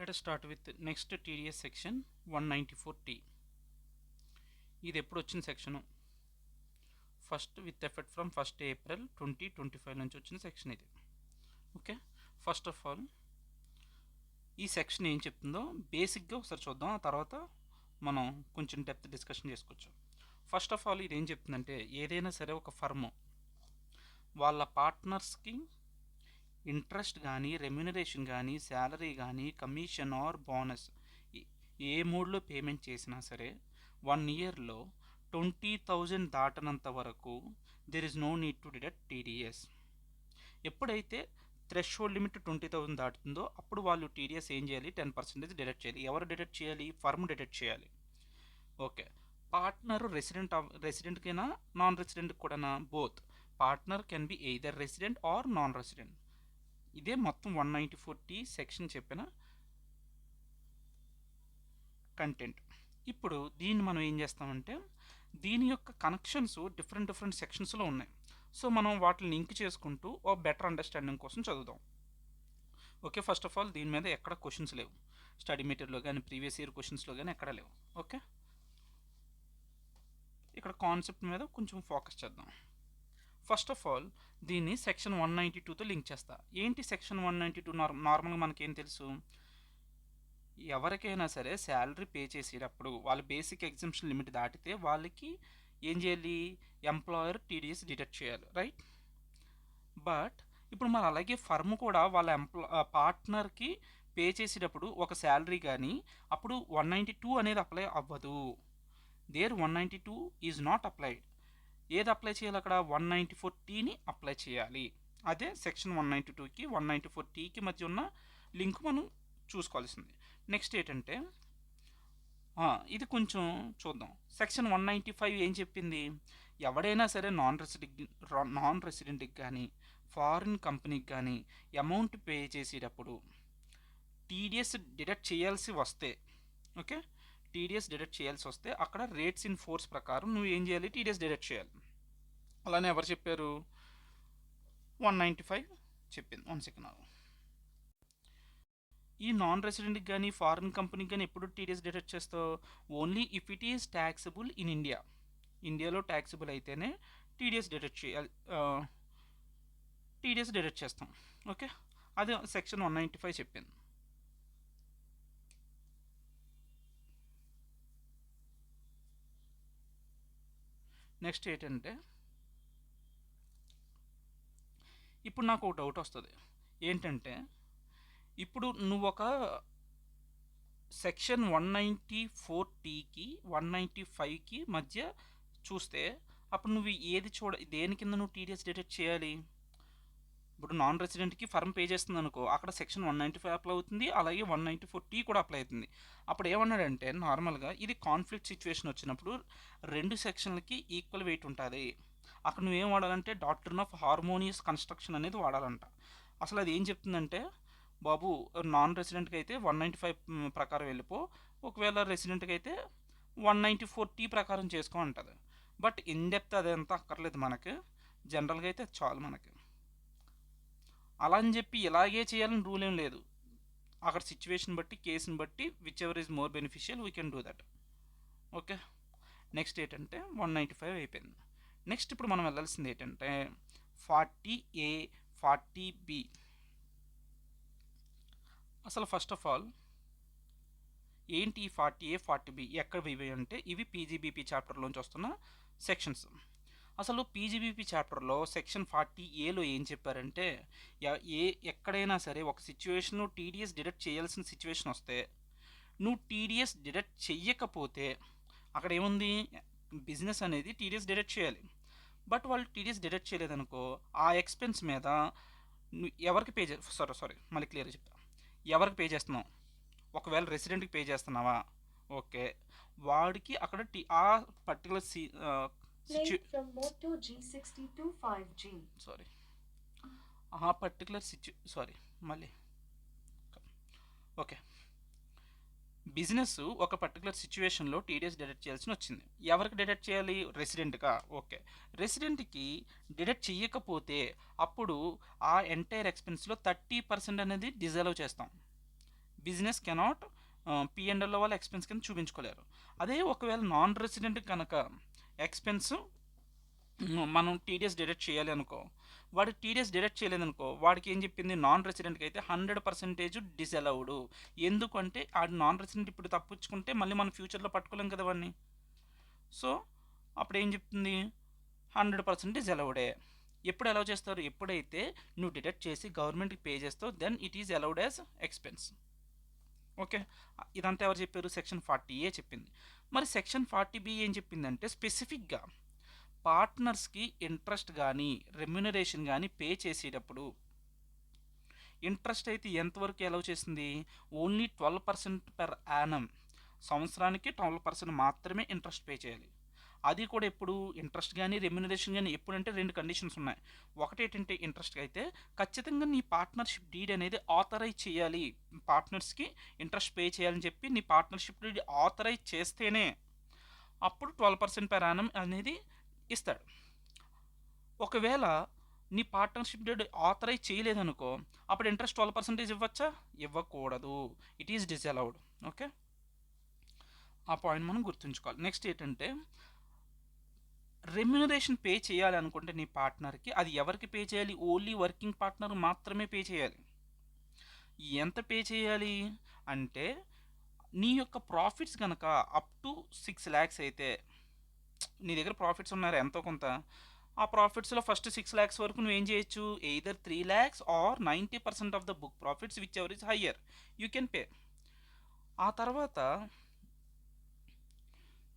Let us start with next TDS section 194T. ఇది ఎప్పుడు వచ్చిన section first with effect from 1st April 2025 నుంచి వచ్చిన సెక్షన్ ఇది. ఓకే, ఫస్ట్ ఆఫ్ ఆల్ ఈ సెక్షన్ ఏం చెప్తుందో బేసిక్గా ఒకసారి చూద్దాం, ఆ తర్వాత మనం కొంచెం డెప్త్ డిస్కషన్ చేసుకోవచ్చు. ఫస్ట్ ఆఫ్ ఆల్ ఇది ఏం చెప్తుందంటే, ఏదైనా సరే ఒక ఫర్మ్ వాళ్ళ పార్ట్నర్స్కి ఇంట్రెస్ట్ కానీ, రెమ్యునరేషన్ కానీ, శాలరీ కానీ, కమిషన్ ఆర్ బోనస్ ఏ మూడ్లో పేమెంట్ చేసినా సరే 1 ఇయర్లో 20,000 దాటనంత వరకు there is no need to deduct TDS. ఎప్పుడైతే థ్రెషోల్డ్ లిమిట్ 20,000 దాటుతుందో అప్పుడు వాళ్ళు టీడీఎస్ ఏం చేయాలి, 10% డిడక్ట్ చేయాలి. ఎవరు డిడక్ట్ చేయాలి? ఫర్మ్ డిడక్ట్ చేయాలి. ఓకే, పార్ట్నర్ రెసిడెంట్కైనా నాన్ రెసిడెంట్ కూడా both. Partner can be either resident or non resident. ఇదే మొత్తం 194T సెక్షన్ చెప్పిన కంటెంట్. ఇప్పుడు దీన్ని మనం ఏం చేస్తామంటే, దీని యొక్క కనెక్షన్స్ డిఫరెంట్ సెక్షన్స్లో ఉన్నాయి. సో మనం వాటిని లింక్ చేసుకుంటూ ఓ బెటర్ అండర్స్టాండింగ్ కోసం చదువుదాం. ఓకే, ఫస్ట్ ఆఫ్ ఆల్ దీని మీద ఎక్కడ క్వశ్చన్స్ లేవు, స్టడీ మెటీరియల్లో కానీ ప్రీవియస్ ఇయర్ క్వశ్చన్స్లో కానీ ఎక్కడ లేవు. ఓకే, ఇక్కడ కాన్సెప్ట్ మీద కొంచెం ఫోకస్ చేద్దాం. ఫస్ట్ ఆఫ్ ఆల్ దీన్ని సెక్షన్ 192తో లింక్ చేస్తా. ఏంటి సెక్షన్ 192? నార్మల్గా మనకేం తెలుసు, ఎవరికైనా సరే శాలరీ పే చేసేటప్పుడు వాళ్ళ బేసిక్ ఎగ్జామ్షన్ లిమిట్ దాటితే వాళ్ళకి ఏం చేయాలి, ఎంప్లాయర్ టీడీఎస్ డిడక్ట్ చేయాలి, రైట్? బట్ ఇప్పుడు మరి అలాగే ఫర్మ్ కూడా వాళ్ళ పార్ట్నర్కి పే చేసేటప్పుడు ఒక శాలరీ కానీ అప్పుడు 192 అనేది అప్లై అవ్వదు. There 192 is not applied. ఏది అప్లై చేయాలి అక్కడ? 194Tని అప్లై చేయాలి. అదే సెక్షన్ 192కి 194Tకి మధ్య ఉన్న లింక్ మనం చూసుకోవాల్సింది. నెక్స్ట్ ఏంటంటే, ఇది కొంచెం చూద్దాం. సెక్షన్ 195 ఏం చెప్పింది, ఎవడైనా సరే నాన్ రెసిడెంట్కి కానీ ఫారిన్ కంపెనీకి కానీ అమౌంట్ పే చేసేటప్పుడు టీడీఎస్ డిడక్ట్ చేయాల్సి వస్తే, ఓకే, టీడీఎస్ డిడక్ట్ చేయాల్సి వస్తే అక్కడ రేట్స్ ఇన్ ఫోర్స్ ప్రకారం నువ్వు ఏం చేయాలి, టీడీఎస్ డిడక్ట్ చేయాలి. అలానే ఎవరు చెప్పారు? 195 చెప్పింది. 1 సెకండ్. ఈ నాన్ రెసిడెంట్కి కానీ ఫారిన్ కంపెనీకి కానీ ఎప్పుడు టీడీఎస్ డిడక్ట్ చేస్తావు? Only if it is taxable in India. ఇండియాలో ట్యాక్సబుల్ అయితేనే టీడీఎస్ డిడక్ట్ చేయాలి, టీడీఎస్ డిడక్ట్ చేస్తాం. ఓకే, అది సెక్షన్ 195 చెప్పింది. నెక్స్ట్ ఏంటంటే, ఇప్పుడు నాకు ఒక డౌట్ వస్తుంది. ఏంటంటే, ఇప్పుడు నువ్వు ఒక సెక్షన్ 194Tకి 195కి మధ్య చూస్తే అప్పుడు నువ్వు ఏది దేని కింద నువ్వు టీడీఎస్ డిడక్ట్ చేయాలి? ఇప్పుడు నాన్ రెసిడెంట్కి ఫర్మ్ పే చేస్తుంది అనుకో, అక్కడ సెక్షన్ 195 అప్లై అవుతుంది, అలాగే 194T కూడా అప్లై అవుతుంది. అప్పుడు ఏమన్నాడంటే, నార్మల్గా ఇది కాన్ఫ్లిక్ట్ సిచ్యువేషన్ వచ్చినప్పుడు 2 సెక్షన్లకి ఈక్వల్ వెయిట్ ఉంటుంది. అక్కడ నువ్వేం వాడాలంటే డాక్ట్రిన్ ఆఫ్ హార్మోనియస్ కన్స్ట్రక్షన్ అనేది వాడాలంట. అసలు అది ఏం చెప్తుందంటే, బాబు నాన్ రెసిడెంట్కి అయితే 195 ప్రకారం వెళ్ళిపో, ఒకవేళ రెసిడెంట్కి అయితే 194T ప్రకారం చేసుకో ఉంటుంది. బట్ ఇన్ డెప్త్ అదంతా అక్కర్లేదు మనకి, జనరల్గా అయితే చాలు మనకి. అలా అని చెప్పి ఇలాగే చేయాలని రూల్ ఏం లేదు. అక్కడ సిచ్యువేషన్ బట్టి, కేసుని బట్టి which ever is more beneficial we can do that. Okay, next ఏంటంటే 195 అయిపోయింది. నెక్స్ట్ ఇప్పుడు మనం వెళ్ళాల్సింది ఏంటంటే 40A 40B. అసలు ఫస్ట్ ఆఫ్ ఆల్ ఏంటి 40A 40B ఎక్కడ ఇవి అంటే, ఇవి పీజీబీపీ చాప్టర్లోంచి వస్తున్న సెక్షన్స్. అసలు పీజీబీపీ చాప్టర్లో సెక్షన్ 40Aలో ఏం చెప్పారంటే, ఎక్కడైనా సరే ఒక సిచ్యువేషన్ టీడీఎస్ డిడక్ట్ చేయాల్సిన సిచ్యువేషన్ వస్తే నువ్వు టీడీఎస్ డిడక్ట్ చెయ్యకపోతే అక్కడ ఏముంది, బిజినెస్ అనేది టీడీఎస్ డిడక్ట్ చేయాలి. బట్ వాళ్ళు టీడీఎస్ డిడక్ట్ చేయలేదనుకో, ఆ ఎక్స్పెన్స్ మీద ఎవరికి పే సారీ మళ్ళీ క్లియర్గా చెప్తా. ఎవరికి పే చేస్తున్నావు? ఒకవేళ రెసిడెంట్కి పే చేస్తున్నావా, ఓకే, వాడికి అక్కడ ఆ పర్టికులర్ సారీ ఆ పర్టికులర్ మళ్ళీ ఓకే, బిజినెస్ ఒక పర్టికులర్ సిచ్యువేషన్లో టీడీఎస్ డిడక్ట్ చేయాల్సి వచ్చింది. ఎవరికి డిడక్ట్ చేయాలి? రెసిడెంట్గా. ఓకే, రెసిడెంట్కి డిడక్ట్ చేయకపోతే అప్పుడు ఆ ఎంటైర్ ఎక్స్పెన్స్లో 30% అనేది డిజాల్వ్ చేస్తాం. బిజినెస్ కెనాట్ పిఎండ్ఎల్లో వాళ్ళ ఎక్స్పెన్స్ కింద చూపించుకోలేరు. అదే ఒకవేళ నాన్ రెసిడెంట్ కనుక ఎక్స్పెన్స్ మనం టీడీఎస్ డిడక్ట్ చేయాలి అనుకో, వాడు టీడీఎస్ డిడక్ట్ చేయలేదనుకో, వాడికి ఏం చెప్పింది, నాన్ రెసిడెంట్కి అయితే 100% డిసలౌడ్. ఎందుకంటే ఆ నాన్ రెసిడెంట్ ఇప్పుడు తప్పించుకుంటే మళ్ళీ మనం ఫ్యూచర్లో పట్టుకోలేం కదా వాడిని. సో అప్పుడు ఏం చెప్తుంది, 100% డిసలౌడే. ఎప్పుడు అలౌ చేస్తారు, ఎప్పుడైతే నువ్వు డిడక్ట్ చేసి గవర్నమెంట్కి పే చేస్తావు, then it is allowed as expense. Okay, ఇదంతా ఎవరు చెప్పారు, సెక్షన్ 40A చెప్పింది. మరి సెక్షన్ 40B ఏం చెప్పిందంటే స్పెసిఫిక్గా పార్ట్నర్స్కి ఇంట్రెస్ట్ కానీ రెమ్యునరేషన్ కానీ పే చేసేటప్పుడు ఇంట్రెస్ట్ అయితే ఎంతవరకు అలౌ చేసింది, ఓన్లీ 12% పెర్ యానం, సంవత్సరానికి 12% మాత్రమే ఇంట్రెస్ట్ పే చేయాలి. అది కూడా ఎప్పుడు, ఇంట్రెస్ట్ కానీ రెమ్యునరేషన్ కానీ ఎప్పుడంటే 2 కండిషన్స్ ఉన్నాయి. ఒకటి ఏంటంటే ఇంట్రెస్ట్ అయితే ఖచ్చితంగా నీ పార్ట్నర్షిప్ డీడ్ అనేది ఆథరైజ్ చేయాలి, పార్ట్నర్స్కి ఇంట్రెస్ట్ పే చేయాలని చెప్పి నీ పార్ట్నర్షిప్ డీడ్ ఆథరైజ్ చేస్తేనే అప్పుడు 12% పెర్ యానం అనేది ఇస్తాడు. ఒకవేళ నీ పార్ట్నర్షిప్ డీడ్ ఆథరైజ్ చేయలేదనుకో, అప్పుడు ఇంట్రెస్ట్ 12% ఇవ్వచ్చా, ఇవ్వకూడదు, ఇట్ ఈస్ డిసలౌడ్. ఓకే, ఆ పాయింట్ మనం గుర్తుంచుకోవాలి. నెక్స్ట్ ఏంటంటే రెమ్యునరేషన్ పే చేయాలి అనుకుంటే నీ పార్ట్నర్కి, అది ఎవరికి పే చేయాలి, ఓన్లీ వర్కింగ్ పార్ట్నర్ మాత్రమే పే చేయాలి. ఎంత పే చేయాలి అంటే నీ యొక్క ప్రాఫిట్స్ కనుక అప్ టు 6 lakhs అయితే, నీ దగ్గర ప్రాఫిట్స్ ఉన్నారు ఎంతో కొంత, ఆ ప్రాఫిట్స్లో ఫస్ట్ 6 lakhs వరకు నువ్వు ఏం చేయొచ్చు, either 3 lakhs or 90% of the book profits whichever is higher you can pay. ఆ తర్వాత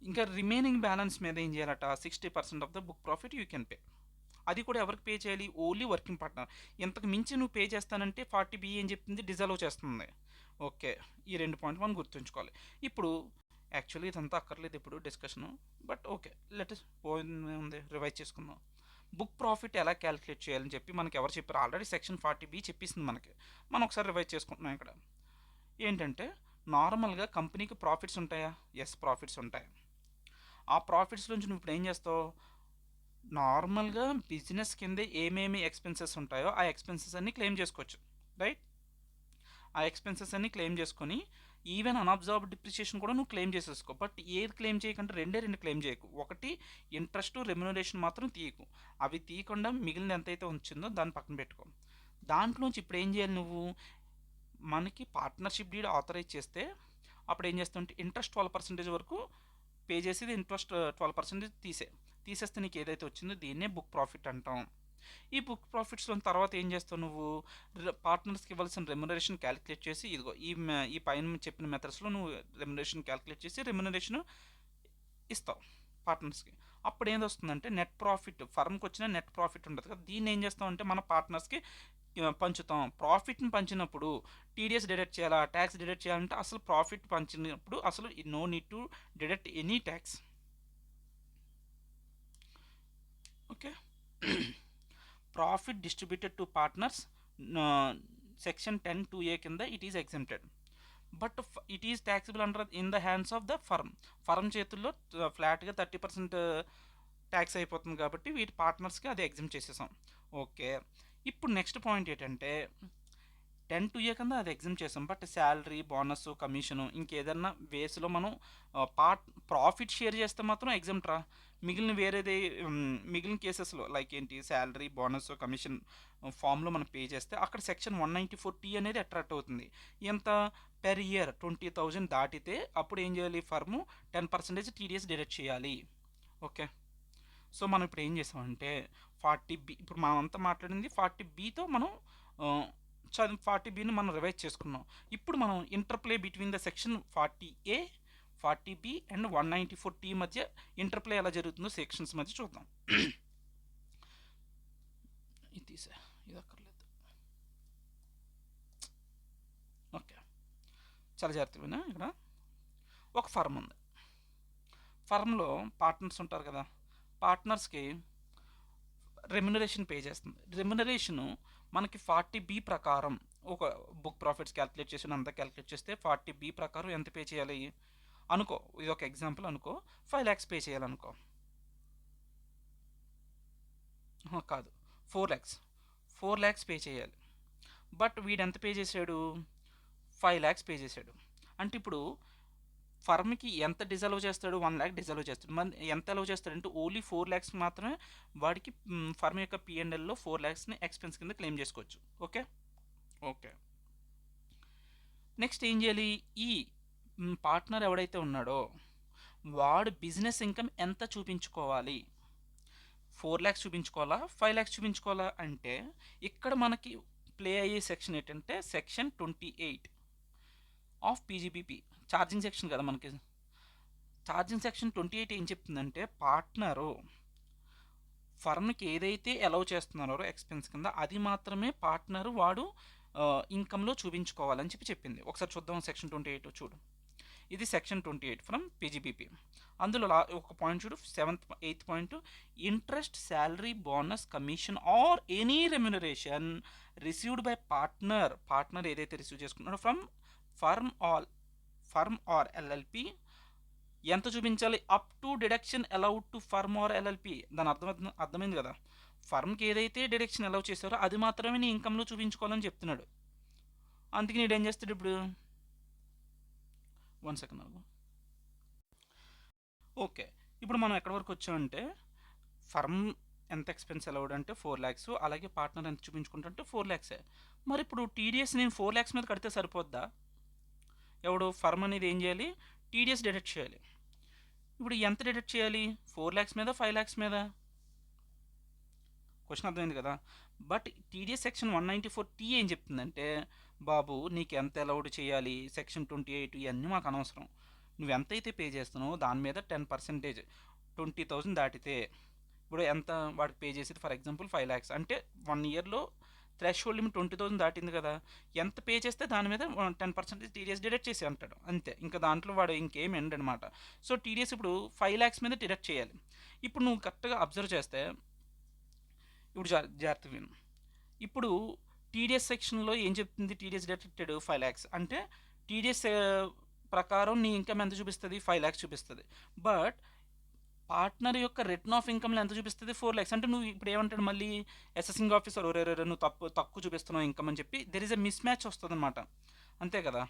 ఇంకా రిమైనింగ్ బ్యాలెన్స్ మీద ఏం చేయాలట, 60% of the book profit you can pay. అది కూడా ఎవరికి పే చేయాలి, ఓన్లీ వర్కింగ్ పార్ట్నర్. ఇంతకు మించి నువ్వు పే చేస్తానంటే 40B ఏం చెప్తుంది, డిజాల్వ్ చేస్తుంది. ఓకే, ఈ 2 పాయింట్ మనం గుర్తుంచుకోవాలి. ఇప్పుడు యాక్చువల్లీ ఇదంతా అక్కర్లేదు ఇప్పుడు డిస్కషను, బట్ ఓకే లెట్ పోయింది రివైజ్ చేసుకుందాం. బుక్ ప్రాఫిట్ ఎలా క్యాలిక్యులేట్ చేయాలని చెప్పి మనకి ఎవరు చెప్పారు, ఆల్రెడీ సెక్షన్ 40B చెప్పేసింది మనకి. మనం ఒకసారి రివైజ్ చేసుకుంటున్నాం. ఇక్కడ ఏంటంటే నార్మల్గా కంపెనీకి ప్రాఫిట్స్ ఉంటాయా, ఎస్ ప్రాఫిట్స్ ఉంటాయి. ఆ ప్రాఫిట్స్ నుంచి నువ్వు ఇప్పుడు ఏం చేస్తావు, నార్మల్గా బిజినెస్ కింద ఏమేమి ఎక్స్పెన్సెస్ ఉంటాయో ఆ ఎక్స్పెన్సెస్ అన్నీ క్లెయిమ్ చేసుకోవచ్చు, రైట్. ఆ ఎక్స్పెన్సెస్ అన్నీ క్లెయిమ్ చేసుకొని ఈవెన్ అన్అబ్జర్వ్డ్ డిప్రిసియేషన్ కూడా నువ్వు క్లెయిమ్ చేసేసుకో. బట్ ఏది క్లెయిమ్ చేయకంటే రెండు క్లెయిమ్ చేయకు. ఒకటి ఇంట్రెస్ట్ రెమ్యునరేషన్ మాత్రం తీయకు. అవి తీయకుండా మిగిలిన ఎంతైతే ఉంచిందో దాన్ని పక్కన పెట్టుకో. దాంట్లోంచి ఇప్పుడు ఏం చేయాలి నువ్వు, మనకి పార్ట్నర్షిప్ డీడ్ ఆథరైజ్ చేస్తే అప్పుడు ఏం చేస్తావు అంటే ఇంట్రెస్ట్ 12% వరకు పే చేసేది, ఇంట్రెస్ట్ 12% తీసేస్తే నీకు ఏదైతే వచ్చిందో దీన్నే బుక్ ప్రాఫిట్ అంటాం. ఈ బుక్ ప్రాఫిట్స్లో తర్వాత ఏం చేస్తావు నువ్వు, పార్ట్నర్స్కి ఇవ్వాల్సిన రెమ్యునరేషన్ క్యాలిక్యులేట్ చేసి, ఇదిగో ఈ పైన చెప్పిన మెథడ్స్లో నువ్వు రెమ్యునరేషన్ క్యాలిక్యులేట్ చేసి రెమ్యునరేషన్ ఇస్తావు పార్ట్నర్స్కి. అప్పుడు ఏది వస్తుందంటే నెట్ ప్రాఫిట్, ఫర్మ్కి వచ్చిన నెట్ ప్రాఫిట్ ఉంటుంది కదా, దీన్ని ఏం చేస్తాం అంటే మన పార్ట్నర్స్కి పంచుతాం. ప్రాఫిట్ని పంచినప్పుడు టీడీఎస్ డిడక్ట్ చేయాలా, ట్యాక్స్ డిడక్ట్ చేయాలంటే అసలు ప్రాఫిట్ పంచినప్పుడు అసలు no need to deduct any tax. Okay, profit distributed to partners section 10(2)A కింద it is exempted, but it is taxable under in the hands of the firm చేతుల్లో ఫ్లాట్గా 30% tax అయిపోతుంది కాబట్టి వీటి పార్ట్నర్స్కి అది ఎగ్జామ్ చేసేసాం. ఓకే, ఇప్పుడు నెక్స్ట్ పాయింట్ ఏంటంటే 10(2)A కింద అది ఎగ్జామ్ చేసాం, బట్ శాలరీ, బోనస్, కమిషను ఇంకేదన్నా వేస్లో మనం ప్రాఫిట్ షేర్ చేస్తే మాత్రం ఎగ్జామ్ట్ రా. మిగిలిన వేరేది మిగిలిన కేసెస్లో లైక్ ఏంటి, శాలరీ, బోనస్, కమిషన్ ఫామ్లో మనం పే చేస్తే అక్కడ సెక్షన్ 194T అనేది అట్రాక్ట్ అవుతుంది. ఎంత, పెర్ ఇయర్ 20,000 దాటితే అప్పుడు ఏం చేయాలి, ఫర్ము 10% టీడీఎస్ డిడక్ట్ చేయాలి. ఓకే, సో మనం ఇప్పుడు ఏం చేసామంటే 40B, ఇప్పుడు మనం అంతా మాట్లాడింది 40Bతో మనం 40Bని మనం రివైజ్ చేసుకున్నాం. ఇప్పుడు మనం interplay between the section 40A, 40B and 194T మధ్య ఇంటర్ప్లే ఎలా జరుగుతుందో సెక్షన్స్ మధ్య చూద్దాం. ఇది అక్కర్లేదు. ఓకే, చాలా జాగ్రత్తగా ఇక్కడ ఒక ఫర్మ్ ఉంది. ఫర్మ్లో పార్ట్నర్స్ ఉంటారు కదా, పార్ట్నర్స్కి రెమ్యునరేషన్ పే చేస్తుంది. రెమ్యునరేషను మనకి 40B ప్రకారం ఒక బుక్ ప్రాఫిట్స్ క్యాలిక్యులేట్ చేసి అంతా క్యాలిక్యులేట్ చేస్తే 40B ప్రకారం ఎంత పే చేయాలి అనుకో, ఇది ఒక ఎగ్జాంపుల్ అనుకో, 5 lakhs పే చేయాలనుకో, కాదు 4 lakhs పే చేయాలి. బట్ వీడు ఎంత పే చేశాడు, 5 lakhs పే చేశాడు. అంటే ఇప్పుడు ఫర్మ్‌కి ఎంత డిజల్వ్ చేస్తాడు? 1 లాక్ డిజల్వ్ చేస్తాడు. మరి ఎంత అలౌ చేస్తాడంటే ఓన్లీ 4 లాక్స్ మాత్రమే వాడికి ఫర్మ్ యొక్క పీ&ఎల్‌లో 4 లాక్స్‌ని ఎక్స్‌పెన్స్ కింద క్లెయిమ్ చేసుకోవచ్చు. ఓకే. ఓకే. నెక్స్ట్ ఏం చేయాలి? ఈ పార్ట్నర్ ఎవడైతే ఉన్నాడో వాడు బిజినెస్ ఇన్కమ్ ఎంత చూపించుకోవాలి? 4 లాక్స్ చూపించుకోవాలా? 5 లాక్స్ చూపించుకోవాలా? అంటే ఇక్కడ మనకి ప్లే అయ్యే సెక్షన్ ఏంటంటే section 28 of PGBP. Charging section కదా మనకి. ఛార్జింగ్ సెక్షన్ 28 ఏం చెప్తుందంటే పార్ట్నరు ఫర్మ్‌కి ఏదైతే అలౌ చేస్తున్నారో ఎక్స్‌పెన్స్ కింద అది మాత్రమే పార్ట్నరు వాడు ఇన్కమ్‌లో చూపించుకోవాలని చెప్పింది. ఒకసారి చూద్దాం సెక్షన్ 28 చూడు. ఇది సెక్షన్ 28 ఫ్రమ్ పీజీబీపీ. అందులో ఒక పాయింట్ చూడు, 8th point, interest, salary, bonus, commission or any remuneration received by partner ఏదైతే రిసీవ్ చేసుకున్నాడో ఫ్రమ్ ఫర్మ్ ఆర్ ఎల్ఎల్పి ఎంత చూపించాలి? Up to deduction allowed to firm or LLP. దాని అర్థమైంది కదా. ఫర్మ్కి ఏదైతే డిడక్షన్ అలౌ చేశారో అది మాత్రమే నీ ఇన్కమ్లో చూపించుకోవాలని చెప్తున్నాడు. అందుకే నేను ఏం చేస్తాడు ఇప్పుడు? 1 సెకండ్ ఆగు. ఓకే, ఇప్పుడు మనం ఎక్కడి వరకు వచ్చామంటే ఫర్మ్ ఎంత ఎక్స్పెన్స్ అలౌడ్ అంటే 4 ల్యాక్స్, అలాగే పార్ట్నర్ ఎంత చూపించుకుంటుంటే 4 ల్యాక్సే. మరి ఇప్పుడు టీడీఎస్ నేను 4 ల్యాక్స్ మీద కడితే సరిపోద్దా? ఎవడు ఫర్మ్ అనేది ఏం చేయాలి? టీడీఎస్ డిడక్ట్ చేయాలి. ఇప్పుడు ఎంత డిడక్ట్ చేయాలి? 4 ల్యాక్స్ మీద, 5 ల్యాక్స్ మీద? క్వశ్చన్ అర్థమైంది కదా. బట్ టీడీఎస్ సెక్షన్ 194T ఏం చెప్తుందంటే బాబు నీకు ఎంత అలౌడ్ చేయాలి, సెక్షన్ 28 ఇవన్నీ మాకు అనవసరం. నువ్వు ఎంతైతే పే చేస్తున్నావో దాని మీద 10% 20,000 దాటితే, ఇప్పుడు ఎంత వాడికి పే చేసేది ఫర్ ఎగ్జాంపుల్ 5 ల్యాక్స్ అంటే 1 ఇయర్లో థ్రెష్ హోల్డ్ లిమిట్ 20,000 దాటింది కదా. ఎంత పే చేస్తే దాని మీద 10% టీడీఎస్ డిడక్ట్ చేసి అంటాడు అంతే. ఇంకా దాంట్లో వాడు ఇంకేం ఎండ్ అనమాట. సో టీడీఎస్ ఇప్పుడు 5 ల్యాక్స్ మీద డిడక్ట్ చేయాలి. ఇప్పుడు నువ్వు కరెక్ట్గా అబ్జర్వ్ చేస్తే ఇప్పుడు జాగ్రత్త విను. ఇప్పుడు టీడీఎస్ సెక్షన్లో ఏం చెప్తుంది? టీడీఎస్ డిడక్టెడ్ 5 ల్యాక్స్ అంటే టీడీఎస్ ప్రకారం నీ ఇన్కమ్ ఎంత చూపిస్తుంది? 5 ల్యాక్స్ చూపిస్తుంది. బట్ పార్ట్నర్ యొక్క రిటర్న్ ఆఫ్ ఇన్కమ్లో ఎంత చూపిస్తుంది? 4 ల్యాక్స్. అంటే నువ్వు ఇప్పుడు ఏమంటాడు మళ్ళీ అసెసింగ్ ఆఫీసర్, ఒరే నువ్వు తక్కువ చూపిస్తున్నావు ఇన్కమ్ అని చెప్పి there is a miss match వస్తుంది అనమాట. అంతే కదా.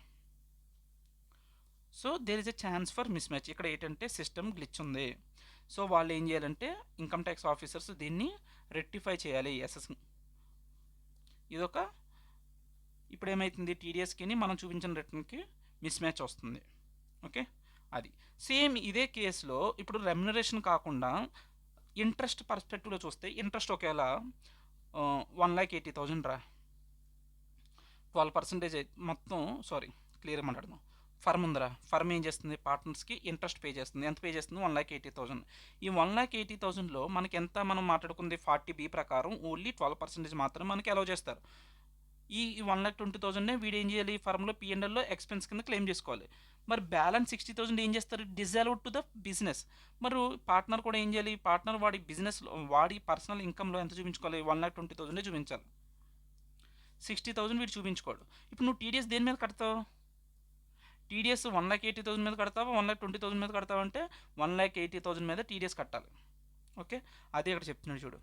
So there is a chance for miss match. ఇక్కడ ఏంటంటే సిస్టమ్ గ్లిచ్ ఉంది. సో వాళ్ళు ఏం చేయాలంటే ఇన్కమ్ ట్యాక్స్ ఆఫీసర్స్ దీన్ని రెక్టిఫై చేయాలి. ఇదొక ఇప్పుడు ఏమవుతుంది? టీడీఎస్కి మనం చూపించిన రిటర్న్కి మిస్ మ్యాచ్ వస్తుంది. ఓకే, అది సేమ్ ఇదే కేసులో ఇప్పుడు రెమ్యునరేషన్ కాకుండా ఇంట్రెస్ట్ పర్స్పెక్టివ్లో చూస్తే ఇంట్రెస్ట్ ఒకేలా 1,80,000 రా, 12% మొత్తం. సారీ, క్లియర్గా మాట్లాడదాం. ఫర్మ్ ఉందిరా, ఫర్మ్ ఏం చేస్తుంది? పార్ట్నర్స్కి ఇంట్రెస్ట్ పే చేస్తుంది. ఎంత పే చేస్తుంది? 1,80,000. ఈ 1,80,000లో మనకి ఎంత మనం మాట్లాడుకుంది? 40B ప్రకారం ఓన్లీ 12% మాత్రమే మనకి అలౌ చేస్తారు. ఈ 1,20,000నే వీడు ఏం చేయాలి? ఫర్మ్లో పీ&ఎల్లో ఎక్స్పెన్స్ కింద క్లెయిమ్ చేసుకోవాలి. మరి బ్యాలెన్స్ 60,000 ఏం చేస్తారు? డిజలౌడ్ టు ద బిజినెస్. మరి పార్ట్నర్ కూడా ఏం చేయాలి? పార్ట్నర్ వాడి బిజినెస్లో వాడి పర్సనల్ ఇన్కమ్లో ఎంత చూపించుకోవాలి? 1,20,000 చూపించాలి. 60,000 వీడు చూపించుకోడు. ఇప్పుడు నువ్వు టీడీఎస్ దేని మీద కడతావు? టీడీఎస్ 1,80,000 మీద కడతావా, 1,20,000 మీద కడతావా అంటే 1,80,000 మీద టీడీఎస్ కట్టాలి. ఓకే, అదే ఇక్కడ చెప్తున్నాడు చూడు.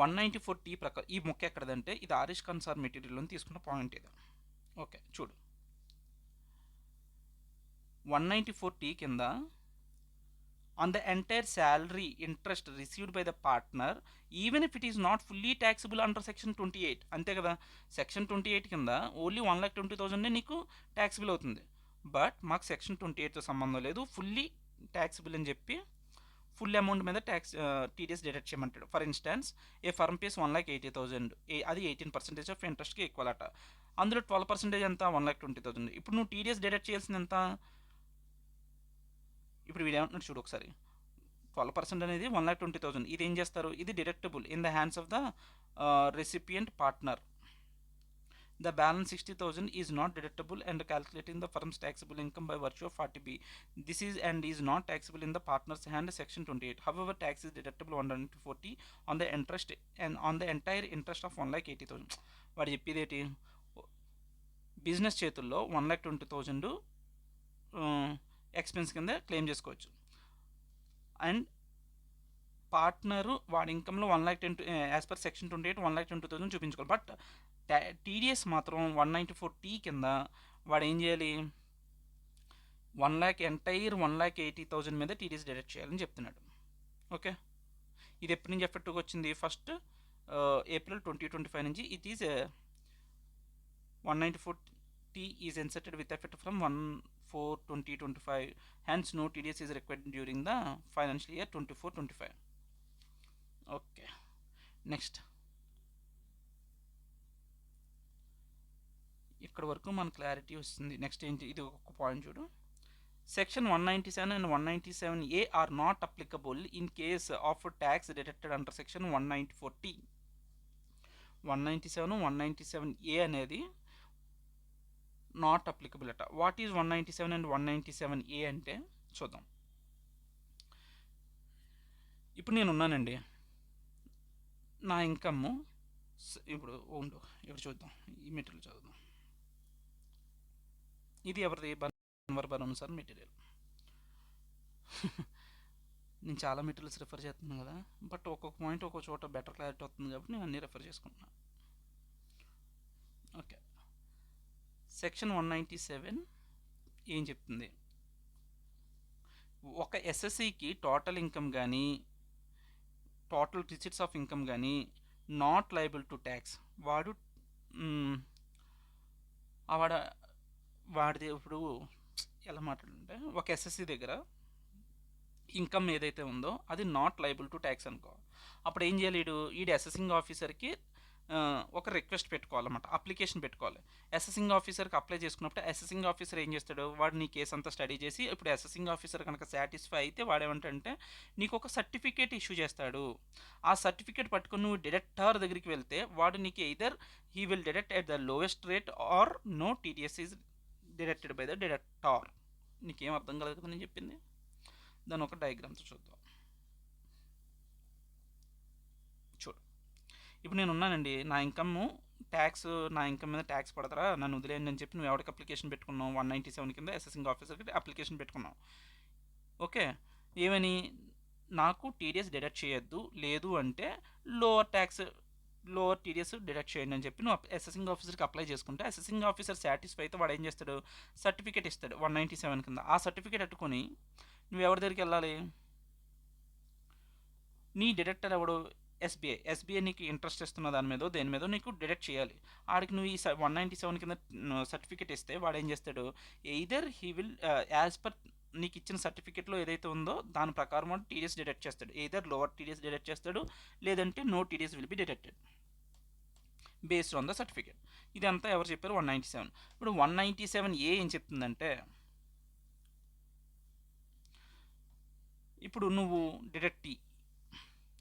194T ప్రకారం ఈ మొక్క ఎక్కడదంటే ఇది ఆరిష్ కన్సార్ మెటీరియల్లో తీసుకున్న పాయింట్ ఇది. ఓకే చూడు, 194T కింద on the entire salary interest received by the partner even if it is not fully taxable under section 28. అంతే కదా. సెక్షన్ 28 కింద ఓన్లీ 1,20,000 నీకు ట్యాక్సిబుల్ అవుతుంది. బట్ మాకు సెక్షన్ 28తో సంబంధం లేదు, ఫుల్లీ ట్యాక్సిబుల్ అని చెప్పి ఫుల్ అమౌంట్ మీద టీడీఎస్ డిడక్ట్ చేయమంటాడు. For instance a firm pays 1,80,000, అది 18% ఆఫ్ ఇంట్రెస్ట్కి ఈక్వల్ అట. అందులో 12% ఎంత? 1,20,000. ఇప్పుడు నువ్వు టీడీఎస్ డిడక్ట్ చేయాల్సింది ఎంత? ఇప్పుడు వీడు ఏమంటున్నాడు చూడు ఒకసారి. 12% అనేది 1,20,000. ఇది ఏం చేస్తారు? ఇది deductible in the hands of the recipient partner. The balance 60,000 is not deductible and calculating the firm's taxable income by virtue of 40B. This is and is not taxable in the partner's hand, section 28. However, tax is deductible 140 on the interest and on the entire interest of 1,80,000. వాడు చెప్పేది ఏంటి? Business చేతుల్లో 1,20,000 expense కింద claim చేసుకోవచ్చు. And partner వాడి ఇన్కంలో 1,10,000 as per section 28 1,20,000 చూపించుకోవాలి. But TDS మాత్రం 194T కింద వాడు ఏం చేయాలి, 1,00,000 ఎంటైర్ 1,80,000 మీద టీడీఎస్ డిడక్ట్ చేయాలని చెప్తున్నాడు. ఓకే, ఇది ఎప్పటి నుంచి ఎఫెక్టివ్గా వచ్చింది, ఫస్ట్ ఏప్రిల్ 2025 నుంచి. It is 194T is inserted with effect from 1/4/2025. Hence no TDS is required during the financial year 24-25. Okay, next ఇక్కడ వరకు మన క్లారిటీ వస్తుంది. నెక్స్ట్ ఏంటి, ఇది ఒక పాయింట్ చూడు. Section 197 and 197A are not applicable in case of tax deducted under section 194T. 197, 197A అనేది not applicable అట. వాట్ ఈజ్ 197 అండ్ 197A అంటే చూద్దాం. ఇప్పుడు నేను ఉన్నానండి, నా ఇన్కమ్ ఇప్పుడు ఉండు, ఇప్పుడు చూద్దాం, ఈ మెటీరియల్ చదువుదాం. ఇది ఎవరిది, బన్వర్ బరోన్ సార్ మెటీరియల్. నేను చాలా మెటీరియల్స్ రిఫర్ చేస్తున్నాను కదా, బట్ ఒక్కొక్క పాయింట్ ఒక్కొక్క చోట బెటర్ క్లారిటీ వస్తుంది కాబట్టి నేను అన్నీ రిఫర్ చేసుకుంటున్నాను. ఓకే, సెక్షన్ 197 ఏం చెప్తుంది, ఒక ఎస్ఎస్సికి టోటల్ ఇన్కమ్ కానీ టోటల్ రిసిట్స్ ఆఫ్ ఇన్కమ్ కానీ నాట్ లయబుల్ టు ట్యాక్స్. వాడిది ఇప్పుడు ఎలా మాట్లాడుతుంటే, ఒక ఎస్ఎస్సి దగ్గర ఇన్కమ్ ఏదైతే ఉందో అది నాట్ లయబుల్ టు ట్యాక్స్ అనుకో. అప్పుడు ఏం చేయాలి, ఈడు అసెసింగ్ ఆఫీసర్కి ఒక రిక్వెస్ట్ పెట్టుకోవాలన్నమాట, అప్లికేషన్ పెట్టుకోవాలి. అసెసింగ్ ఆఫీసర్కి అప్లై చేసుకున్నప్పుడు అసెసింగ్ ఆఫీసర్ ఏం చేస్తాడు, వాడు నీ కేసు అంతా స్టడీ చేసి, ఇప్పుడు అసెసింగ్ ఆఫీసర్ కనుక సాటిస్ఫై అయితే వాడేమంటే నీకు ఒక సర్టిఫికేట్ ఇష్యూ చేస్తాడు. ఆ సర్టిఫికేట్ పట్టుకుని నువ్వు డిడక్టర్ దగ్గరికి వెళ్తే వాడు నీకు either he will deduct at the lowest rate or no TDS is deducted by the deductor. నీకేం అర్థం కలదు కదా నేను చెప్పింది. దాని ఒక డయాగ్రామ్తో చూద్దాం. చూడు, ఇప్పుడు నేను ఉన్నానండి, నా ఇన్కమ్ ట్యాక్స్, నా ఇన్కమ్ మీద ట్యాక్స్ పడతారా, నన్ను వదిలేయండి అని చెప్పి నువ్వు ఎవరికి అప్లికేషన్ పెట్టుకున్నావు, 197 కింద అసెసింగ్ ఆఫీసర్కి అప్లికేషన్ పెట్టుకున్నావు. ఓకే, ఏమని, నాకు టీడీఎస్ డిడక్ట్ చేయొద్దు, లేదు అంటే లోవర్ టీడీఎస్ డిడక్ట్ చేయండి అని చెప్పి నువ్వు అసెసింగ్ ఆఫీసర్కి అప్లై చేసుకుంటే, అసెసింగ్ ఆఫీసర్ సాటిస్ఫై అయితే వాడు ఏం చేస్తాడు, సర్టిఫికేట్ ఇస్తాడు 197 కింద. ఆ సర్టిఫికేట్ పెట్టుకొని నువ్వు ఎవరి దగ్గరికి వెళ్ళాలి, నీ డిడక్టర్ ఎవడు, ఎస్బీఐ నీకు ఇంట్రెస్ట్ ఇస్తున్న దాని మీద దేని మీద నీకు డిడక్ట్ చేయాలి. ఆడికి నువ్వు ఈ 197 కింద సర్టిఫికేట్ ఇస్తే వాడు ఏం చేస్తాడు, either he will as per నీకు ఇచ్చిన సర్టిఫికేట్లో ఏదైతే ఉందో దాని ప్రకారం వాడు టీడీఎస్ డిడక్ట్ చేస్తాడు. ఎయిదర్ లోవర్ టీడీఎస్ డిడక్ట్ చేస్తాడు, లేదంటే no TDS will be deducted based on the certificate. ఇదంతా ఎవరు చెప్పారు, 197. ఇప్పుడు 197A ఏం చెప్తుందంటే, ఇప్పుడు నువ్వు డిడక్ట్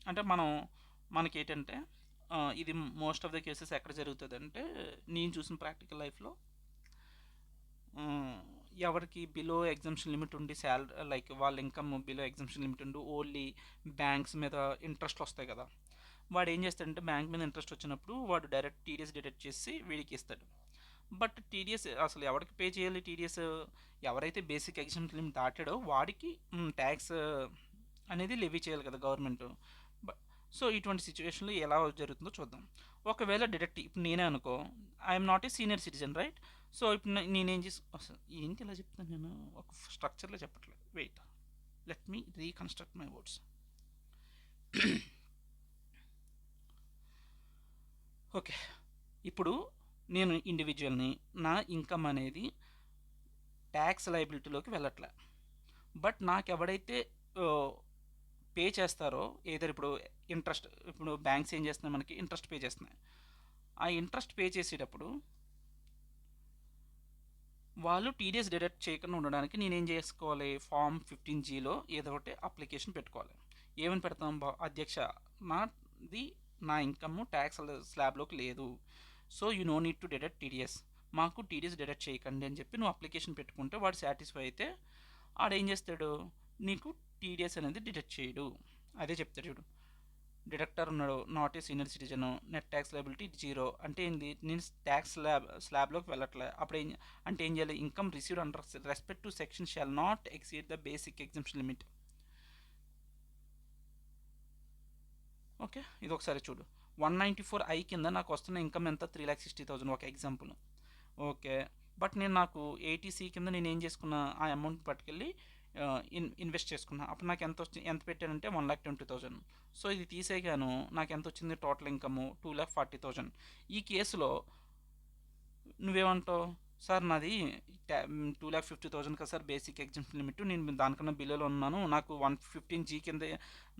అంటే మనకి ఏంటంటే, ఇది మోస్ట్ ఆఫ్ ద కేసెస్ ఎక్కడ జరుగుతుంది అంటే, నేను చూసిన ప్రాక్టికల్ లైఫ్లో ఎవరికి బిలో ఎగ్జామ్షన్ లిమిట్ ఉండి లైక్ వాళ్ళ ఇన్కమ్ బిలో ఎగ్జామ్షన్ లిమిట్ ఉండి ఓన్లీ బ్యాంక్స్ మీద ఇంట్రెస్ట్ వస్తాయి కదా, వాడు ఏం చేస్తాడంటే బ్యాంక్ మీద ఇంట్రెస్ట్ వచ్చినప్పుడు వాడు డైరెక్ట్ టీడీఎస్ డిడక్ట్ చేసి వీడికి ఇస్తాడు. బట్ టీడీఎస్ అసలు ఎవరికి పే చేయాలి, టీడీఎస్ ఎవరైతే బేసిక్ ఎగ్జామ్షన్ లిమిట్ దాటాడో వాడికి ట్యాక్స్ అనేది లెవీ చేయాలి కదా గవర్నమెంట్. సో ఇటువంటి సిచ్యువేషన్లో ఎలా జరుగుతుందో చూద్దాం. ఒకవేళ డిడక్ట్, ఇప్పుడు నేనే అనుకో, I'm not a senior citizen, right? So ఇప్పుడు నేనేం ఏంటి ఇలా చెప్తాను, నేను ఒక స్ట్రక్చర్లో చెప్పట్లేదు. Wait, let me reconstruct my words. Okay, ఇప్పుడు నేను ఇండివిజువల్ని, నా ఇన్కమ్ అనేది ట్యాక్స్ లయబిలిటీలోకి వెళ్ళట్లే. బట్ నాకు ఎవడైతే పే చేస్తారో, ఏదైనా ఇప్పుడు ఇంట్రెస్ట్, ఇప్పుడు బ్యాంక్స్ ఏం చేస్తున్నాయి, మనకి ఇంట్రెస్ట్ పే చేస్తున్నాయి. ఆ ఇంట్రెస్ట్ పే చేసేటప్పుడు వాళ్ళు టీడీఎస్ డిడక్ట్ చేయకుండా ఉండడానికి నేనేం చేసుకోవాలి, ఫామ్ 15Gలో ఏదో ఒకటి అప్లికేషన్ పెట్టుకోవాలి. ఏమని పెడతాం, అధ్యక్ష నా ఇన్కమ్ ట్యాక్స్ స్లాబ్లోకి లేదు, so you know need to deduct TDS, మాకు టీడీఎస్ డిడక్ట్ చేయకండి అని చెప్పి నువ్వు అప్లికేషన్ పెట్టుకుంటే వాడు సాటిస్ఫై అయితే ఆడేం చేస్తాడు, నీకు టీడీఎస్ అనేది డిడక్ట్ చేయడు. అదే చెప్తాడు చూడు, డిడక్టర్ ఉన్నాడు, not a senior citizen, net tax liability 0 అంటే ఏంది, నేను ట్యాక్స్ స్లాబ్లోకి వెళ్ళట్లే. అప్పుడు అంటే ఏం చేయాలి, income received under respect to section shall not exceed the basic exemption limit. Okay, ఇది ఒకసారి చూడు, 194I కింద నాకు వస్తున్న ఇన్కమ్ ఎంత? 3,60,000 ఒక ఎగ్జాంపుల్. ఓకే. బట్ నాకు 80C కింద నేను ఏం చేసుకున్నా, ఆ అమౌంట్ పట్టుకెళ్ళి ఇన్వెస్ట్ చేసుకున్నా. అప్పుడు నాకు ఎంత పెట్టానంటే 1,20,000. సో ఇది తీసేయగాను నాకు ఎంత వచ్చింది టోటల్ ఇన్కమ్? 2,40,000. ఈ కేసులో నువ్వేమంటావు? సార్ నాది 2,50,000 కదా సార్ బేసిక్ ఎగ్జామ్షన్ లిమిట్, నేను దానికన్నా బిల్లులో ఉన్నాను, నాకు 115G కింద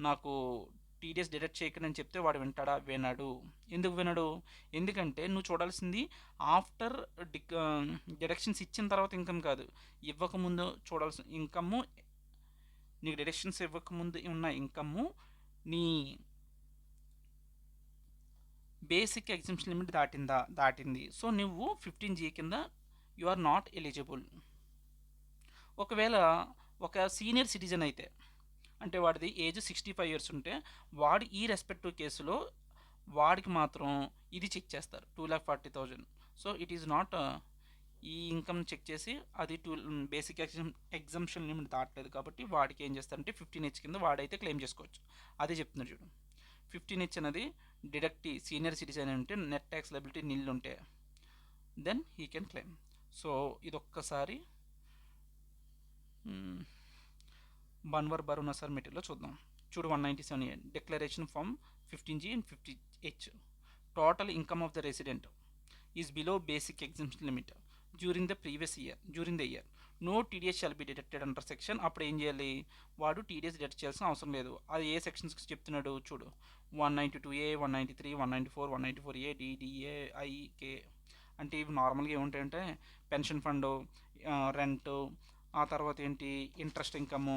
నాకు టీడీఎస్ డిడక్ట్ చేయకండి అని చెప్తే వాడు వింటాడా? వినడు. ఎందుకు వినడు? ఎందుకంటే నువ్వు చూడాల్సింది ఆఫ్టర్ డిడక్షన్స్ ఇచ్చిన తర్వాత ఇన్కమ్ కాదు, ఇవ్వకముందు చూడాల్సిన ఇన్కమ్. నీకు డిడక్షన్స్ ఇవ్వకముందు ఉన్న ఇన్కమ్ నీ బేసిక్ ఎగ్జామ్షన్ లిమిట్ దాటింది. సో నువ్వు 15G కింద యు ఆర్ నాట్ ఎలిజిబుల్. ఒకవేళ ఒక సీనియర్ సిటిజన్ అయితే, అంటే వాడిది ఏజ్ 65 years ఉంటే, వాడు ఈ రెస్పెక్టివ్ కేసులో వాడికి మాత్రం ఇది చెక్ చేస్తారు, 2,40,000. సో ఇట్ ఈజ్ నాట్ ఈ ఇన్కమ్ చెక్ చేసి అది బేసిక్ ఎగ్జామ్షన్ లిమిట్ దాటలేదు కాబట్టి వాడికి ఏం చేస్తారంటే 15H కింద వాడైతే క్లెయిమ్ చేసుకోవచ్చు. అదే చెప్తున్నారు చూడు. 15H అనేది డిడక్ట్ సీనియర్ సిటిజన్ ఉంటే, నెట్ ట్యాక్స్ లయబిలిటీ నిల్ ఉంటే, then he can claim. So ఇదొక్కసారి బన్వర్ బరునా సార్ మెటీరియల్లో చూద్దాం. చూడు 197A declaration form 15G and 50H. Total income of the resident is below basic exemption limit during the year. No TDS shall be deducted under section. అప్పుడు ఏం చేయాలి? వాడు టీడీఎస్ డిడక్ట్ చేయాల్సిన అవసరం లేదు. అది ఏ సెక్షన్స్కి చెప్తున్నాడు చూడు. 192A, 193, 194, 194A, DDA, IK. అంటే ఇవి నార్మల్గా ఏముంటాయంటే పెన్షన్ ఫండ్, రెంట్, ఆ తర్వాత ఏంటి interest income,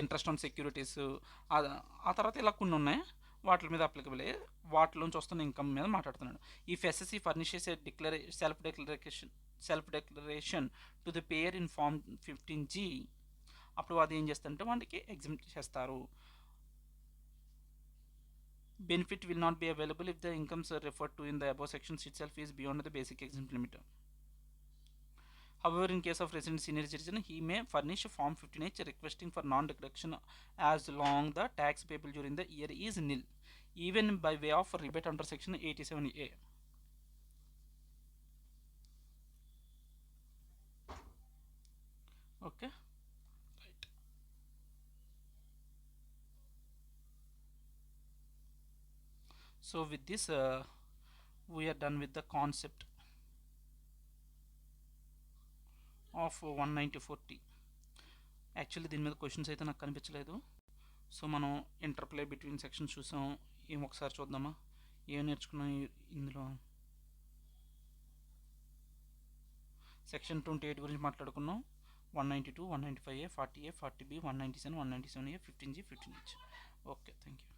interest on securities, ఆ తర్వాత ఇలా కొన్ని ఉన్నాయి, వాటి మీద అప్లికబుల్ అయ్యే వాటిలోంచి వస్తున్న ఇన్కమ్ మీద మాట్లాడుతున్నాడు. If assessee furnishes self declaration to the payer in form 15G, అప్పుడు అది ఏం చేస్తారంటే వాటికి ఎగ్జామ్ చేస్తారు. Benefit will not be available if the incomes are referred to in the above sections itself is beyond the basic exemption limit. However, in case of resident senior citizen, he may furnish Form 15H requesting for non-deduction as long the tax payable during the year is nil, even by way of rebate under section 87A. Okay. Right. So with this, we are done with the concept of 194T. Actually దీని మీద questions అయితే నాకు కనిపించలేదు. So మనం interplay between sections చూసాం. ఏం ఒకసారి చూద్దామా ఏం నేర్చుకున్నాం ఇందులో. సెక్షన్ 28 గురించి మాట్లాడుకున్నాం. 192, 195A, 40A, 40B, 197, 197A, 15G, 15H. Okay, thank you.